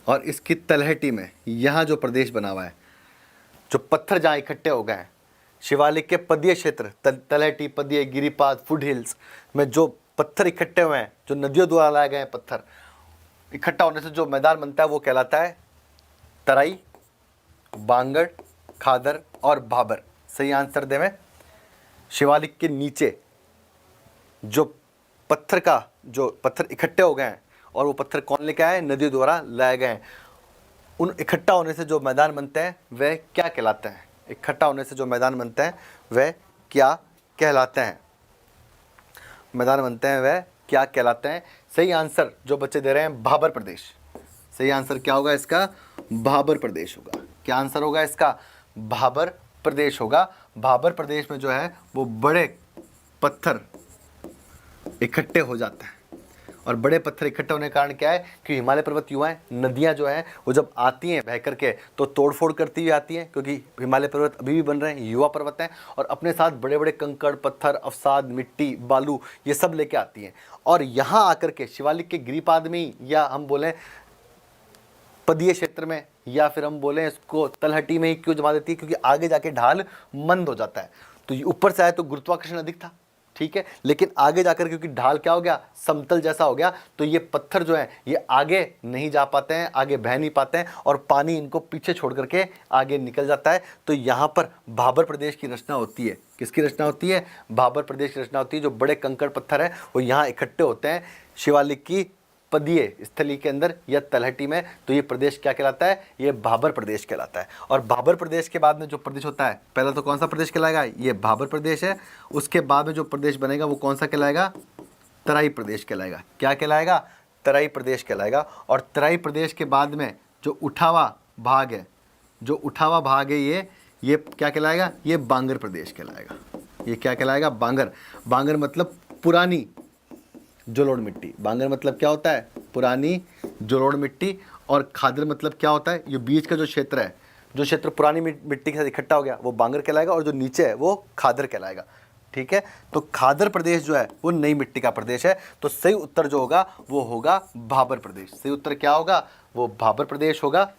और इसकी तलहटी में यहां जो प्रदेश बना हुआ है, जो पत्थर जहां इकट्ठे हो गए हैं, शिवालिक के पदीय क्षेत्र, तलहटी, पदीय, गिरिपाद, फुट हिल्स में जो पत्थर इकट्ठे हुए हैं, जो नदियों द्वारा लाए गए हैं पत्थर, इकट्ठा होने से जो मैदान बनता है वो कहलाता है तराई, बांगड़, खादर और भाबर। सही आंसर दे में, शिवालिक के नीचे जो पत्थर इकट्ठे हो गए हैं और वो पत्थर कौन लेके आए? नदियों द्वारा लाए गए हैं। उन इकट्ठा होने से जो मैदान बनते हैं वह क्या कहलाते हैं? इकट्ठा होने से जो मैदान बनते हैं वह क्या कहलाते हैं? मैदान बनते हैं वह क्या कहलाते हैं? सही आंसर जो बच्चे दे रहे हैं भाबर प्रदेश। सही आंसर क्या होगा इसका? भाबर प्रदेश होगा। क्या आंसर होगा इसका? भाबर प्रदेश होगा। भाबर प्रदेश में जो है वो बड़े पत्थर इकट्ठे हो जाते हैं, और बड़े पत्थर इकट्ठे होने के कारण क्या है कि हिमालय पर्वत युवा है, नदियां जो हैं वो जब आती हैं बह करके तो तोड़फोड़ करती हुई आती हैं, क्योंकि हिमालय पर्वत अभी भी बन रहे हैं, युवा पर्वत हैं, और अपने साथ बड़े बड़े कंकड़, पत्थर, अवसाद, मिट्टी, बालू, ये सब लेके आती हैं। और यहाँ आकर के शिवालिक के गिरिपाद में ही, या हम बोलें पदीय क्षेत्र में, या फिर हम बोलें इसको तलहटी में ही क्यों जमा देती है? क्योंकि आगे जाके ढाल मंद हो जाता है। तो ये ऊपर से आए तो गुरुत्वाकर्षण अधिक था, ठीक है, लेकिन आगे जाकर क्योंकि ढाल क्या हो गया? समतल जैसा हो गया, तो ये पत्थर जो है ये आगे नहीं जा पाते हैं, आगे बह नहीं पाते हैं, और पानी इनको पीछे छोड़ करके आगे निकल जाता है। तो यहाँ पर भाबर प्रदेश की रचना होती है। किसकी रचना होती है? भाबर प्रदेश की रचना होती है। जो बड़े कंकड़ पत्थर हैं वो यहाँ इकट्ठे होते हैं शिवालिक की पदीय स्थली के अंदर या तलहटी में, तो ये प्रदेश क्या कहलाता है? ये भाबर प्रदेश कहलाता है। और भाबर प्रदेश के बाद में जो प्रदेश होता है, पहला तो कौन सा प्रदेश कहलाएगा? ये भाबर प्रदेश है। उसके बाद में जो प्रदेश बनेगा वो कौन सा कहलाएगा? तराई प्रदेश कहलाएगा। क्या कहलाएगा? तराई प्रदेश कहलाएगा। और तराई प्रदेश के बाद में जो उठावा भाग है, ये क्या कहलाएगा? ये बांगर प्रदेश कहलाएगा। ये क्या कहलाएगा? बांगर। बांगर मतलब पुरानी जलोढ़ मिट्टी। बांगर मतलब क्या होता है? पुरानी जलोढ़ मिट्टी। और खादर मतलब क्या होता है? ये बीच का जो क्षेत्र है, जो क्षेत्र पुरानी मिट्टी के साथ इकट्ठा हो गया, वो बांगर कहलाएगा, और जो नीचे है वो खादर कहलाएगा। ठीक है, तो खादर प्रदेश जो है वो नई मिट्टी का प्रदेश है। तो सही उत्तर जो होगा वो होगा भाबर प्रदेश। सही उत्तर क्या होगा? वो भाबर प्रदेश होगा।